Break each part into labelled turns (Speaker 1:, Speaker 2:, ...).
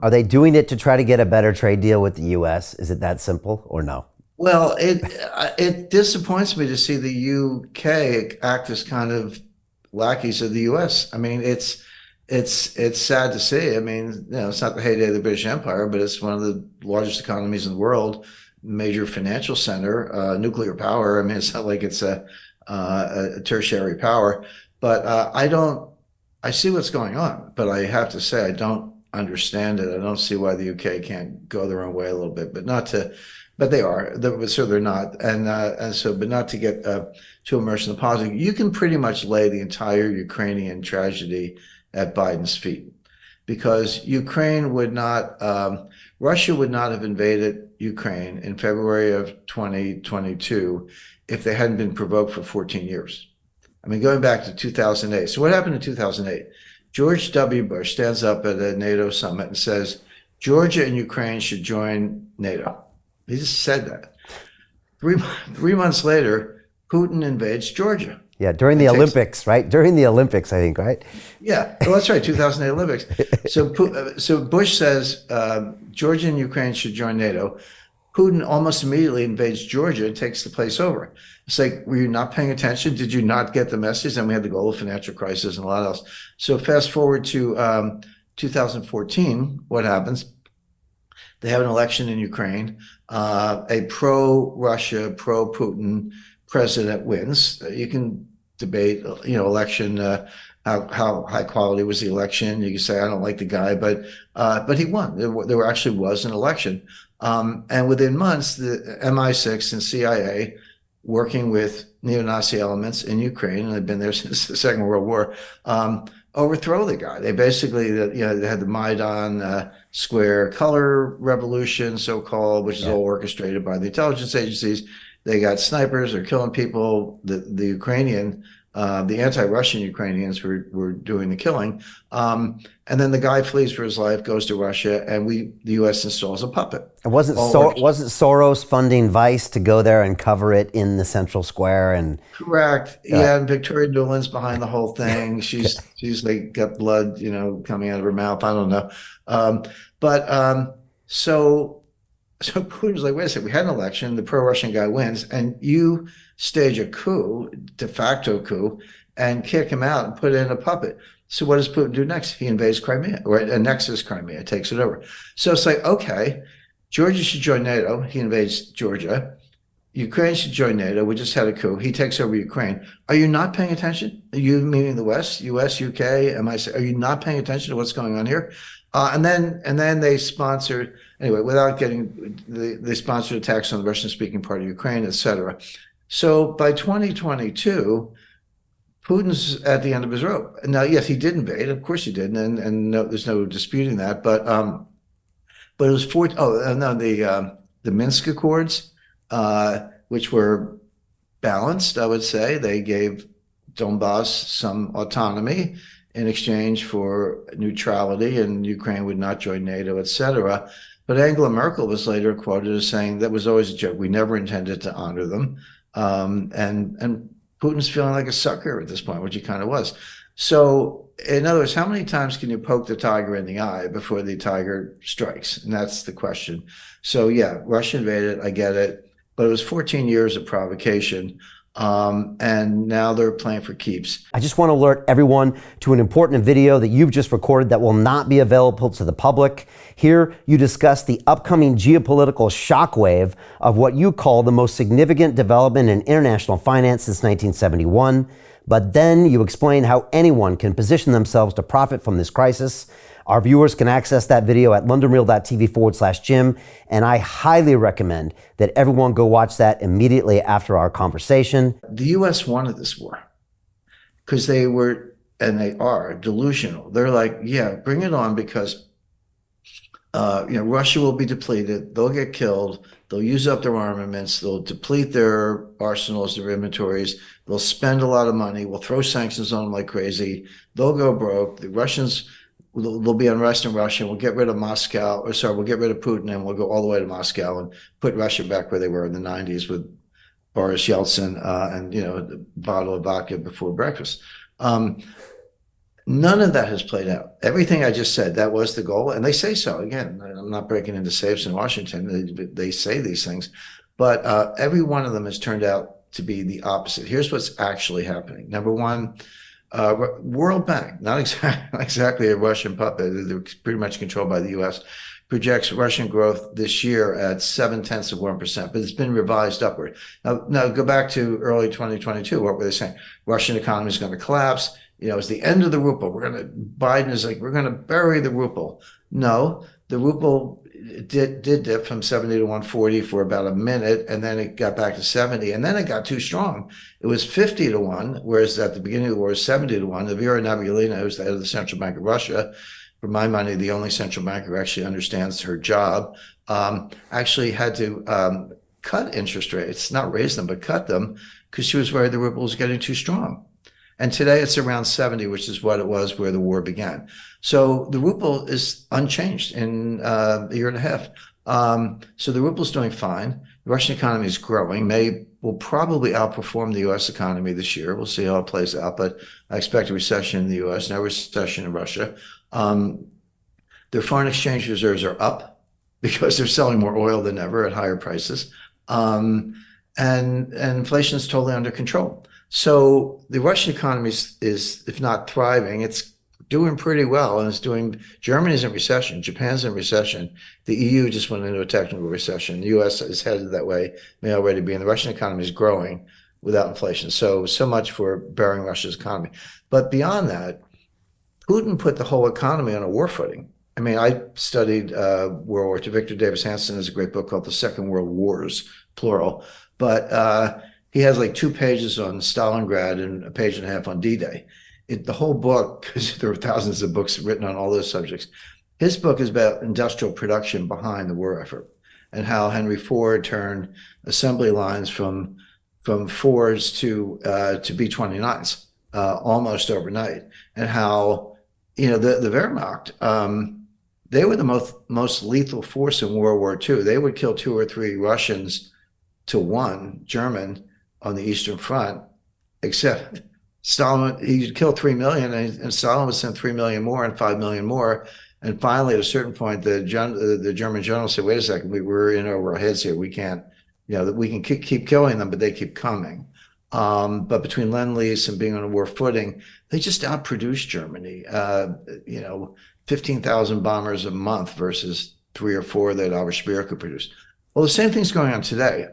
Speaker 1: Are they doing it to try to get a better trade deal with the U.S.? Is it that simple or no?
Speaker 2: Well, it disappoints me to see the UK act as kind of lackeys of the US. I mean, it's sad to see. I mean, it's not the heyday of the British Empire, but it's one of the largest economies in the world, major financial center, nuclear power. I mean, it's not like it's a tertiary power, but I see what's going on, but I have to say, I don't understand it. I don't see why the UK can't go their own way a little bit, but not to but they are. So they're not, but not to get too immersed in the politics. You can pretty much lay the entire Ukrainian tragedy at Biden's feet, because Russia would not have invaded Ukraine in February of 2022 if they hadn't been provoked for 14 years. I mean, going back to 2008. So what happened in 2008? George W. Bush stands up at a NATO summit and says, Georgia and Ukraine should join NATO. He just said that. Three, 3 months later, Putin invades Georgia
Speaker 1: Yeah, during the
Speaker 2: and takes,
Speaker 1: Olympics, right? During the Olympics, I think, right?
Speaker 2: yeah, well, that's right, 2008 Olympics. So Bush says Georgia and Ukraine should join NATO. Putin almost immediately invades Georgia and takes the place over. It's like, were you not paying attention? Did you not get the message? And we had the global financial crisis and a lot else. So fast forward to 2014, what happens? They have an election in Ukraine. A pro-Russia, pro-Putin president wins. You can debate, election. How high quality was the election? You can say I don't like the guy, but he won. There actually was an election, and within months, the MI6 and CIA, working with neo-Nazi elements in Ukraine, and they've been there since the Second World War, overthrow the guy. They basically, they had the Maidan Square color revolution, so-called, which is all orchestrated by the intelligence agencies. They got snipers, they're killing people. The anti-Russian Ukrainians were doing the killing. And then the guy flees for his life, goes to Russia, and the U.S. installs a puppet.
Speaker 1: And wasn't Soros funding Vice to go there and cover it in the central square? And
Speaker 2: Correct. Yeah, and Victoria Nuland's behind the whole thing. She's like got blood, coming out of her mouth. I don't know. But so Putin's like, wait a second, we had an election, the pro-Russian guy wins, and you stage a coup, de facto coup, and kick him out and put in a puppet. So what does Putin do next? He invades Crimea, or annexes Crimea, takes it over. So it's like, okay, Georgia should join NATO. He invades Georgia. Ukraine should join NATO. We just had a coup. He takes over Ukraine. Are you not paying attention? You, meaning the West, US, UK, are you not paying attention to what's going on here? And then they sponsored, anyway, without getting, they sponsored attacks on the Russian-speaking part of Ukraine, et cetera. So by 2022, Putin's at the end of his rope. Now, yes, he did invade. Of course he did, and no, there's no disputing that. But it was the Minsk Accords, which were balanced, I would say. They gave Donbass some autonomy in exchange for neutrality, and Ukraine would not join NATO, et cetera. But Angela Merkel was later quoted as saying that was always a joke. We never intended to honor them. And Putin's feeling like a sucker at this point, which he kind of was. So, in other words, how many times can you poke the tiger in the eye before the tiger strikes? And that's the question. So, yeah, Russia invaded, I get it, but it was 14 years of provocation. And now they're playing for keeps.
Speaker 1: I just want to alert everyone to an important video that you've just recorded that will not be available to the public. Here, you discuss the upcoming geopolitical shockwave of what you call the most significant development in international finance since 1971. But then you explain how anyone can position themselves to profit from this crisis. Our viewers can access that video at londonreal.tv/Jim, and I highly recommend that everyone go watch that immediately after our conversation.
Speaker 2: The U.S. wanted this war because they were, and they are, delusional. They're like, yeah, bring it on, because Russia will be depleted. They'll get killed. They'll use up their armaments. They'll deplete their arsenals, their inventories. They'll spend a lot of money. We'll throw sanctions on them like crazy. They'll go broke. The Russians, there'll be unrest in Russia. We'll get rid of Moscow, we'll get rid of Putin, and we'll go all the way to Moscow and put Russia back where they were in the 90s with Boris Yeltsin and a bottle of vodka before breakfast. None of that has played out. Everything I just said, that was the goal. And they say so. Again, I'm not breaking into safes in Washington. They say these things. But every one of them has turned out to be the opposite. Here's what's actually happening. Number one, World Bank, not exactly a Russian puppet. They're pretty much controlled by the U.S., projects Russian growth this year at 0.7%, but it's been revised upward. Now go back to early 2022. What were they saying? Russian economy is going to collapse. It's the end of the ruble. Biden is like, we're going to bury the ruble. No, the ruble did dip from 70 to 140 for about a minute, and then it got back to 70, and then it got too strong. It was 50 to 1, whereas at the beginning of the war it was 70 to 1. Vera Nabiullina, who's the head of the Central Bank of Russia, for my money, the only central banker who actually understands her job, actually had to cut interest rates, not raise them, but cut them, because she was worried the ruble was getting too strong. And today it's around 70, which is what it was where the war began. So the ruble is unchanged in a year and a half. So the ruble is doing fine. The Russian economy is growing, will probably outperform the U.S. economy this year. We'll see how it plays out, but I expect a recession in the U.S., no recession in Russia. Their foreign exchange reserves are up because they're selling more oil than ever at higher prices. And inflation is totally under control. So the Russian economy is, if not thriving, it's doing pretty well, and Germany's in recession, Japan's in recession, the EU just went into a technical recession, the US is headed that way, may already be, and the Russian economy is growing without inflation. So much for burying Russia's economy. But beyond that, Putin put the whole economy on a war footing. I mean, I studied World War II. Victor Davis Hanson has a great book called The Second World Wars, plural, but he has like 2 pages on Stalingrad and a page and a half on D-Day. The whole book, because there are thousands of books written on all those subjects, his book is about industrial production behind the war effort and how Henry Ford turned assembly lines from Fords to B-29s almost overnight, and how the Wehrmacht, they were the most lethal force in World War II. They would kill 2 or 3 Russians to 1 German on the Eastern Front, except Stalin, he killed 3 million, and Stalin would send 3 million more and 5 million more. And finally, at a certain point, the German general said, wait a second, we're in over our heads here. We can't, we can keep killing them, but they keep coming. But between Lend-Lease and being on a war footing, they just outproduced Germany. 15,000 bombers a month versus 3 or 4 that Albert Speer could produce. Well, the same thing's going on today.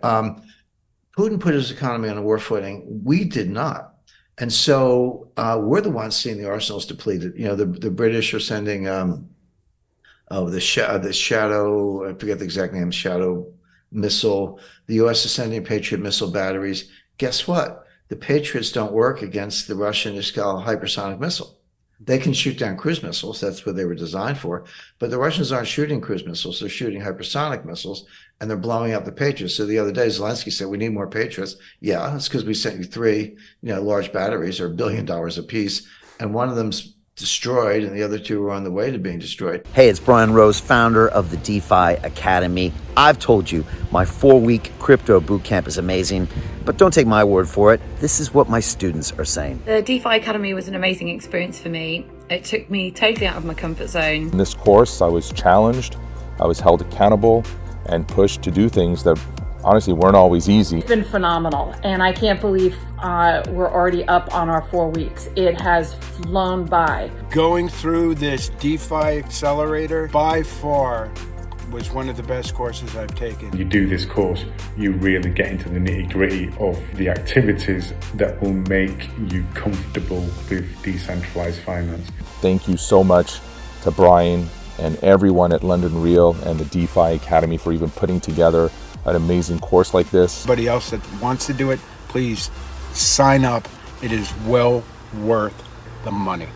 Speaker 2: Putin put his economy on a war footing. We did not. And so we're the ones seeing the arsenals depleted. The British are sending the Shadow, I forget the exact name, Shadow missile. The U.S. is sending Patriot missile batteries. Guess what? The Patriots don't work against the Russian Iskal hypersonic missile. They can shoot down cruise missiles. That's what they were designed for. But the Russians aren't shooting cruise missiles. They're shooting hypersonic missiles, and they're blowing up the Patriots. So the other day, Zelensky said, we need more Patriots. Yeah, that's because we sent you 3 large batteries, or $1 billion a piece, and one of them's destroyed, and the other 2 are on the way to being destroyed.
Speaker 1: Hey, it's Brian Rose, founder of the DeFi Academy. I've told you, my 4-week crypto bootcamp is amazing, but don't take my word for it. This is what my students are saying.
Speaker 3: The DeFi Academy was an amazing experience for me. It took me totally out of my comfort zone.
Speaker 4: In this course, I was challenged, I was held accountable, and pushed to do things that honestly weren't always easy.
Speaker 5: It's been phenomenal, and I can't believe we're already up on our 4 weeks. It has flown by.
Speaker 6: Going through this DeFi accelerator by far was one of the best courses I've taken.
Speaker 7: You do this course, you really get into the nitty-gritty of the activities that will make you comfortable with decentralized finance.
Speaker 4: Thank you so much to Brian and everyone at London Real and the DeFi Academy for even putting together an amazing course like this.
Speaker 6: Anybody else that wants to do it, please sign up. It is well worth the money.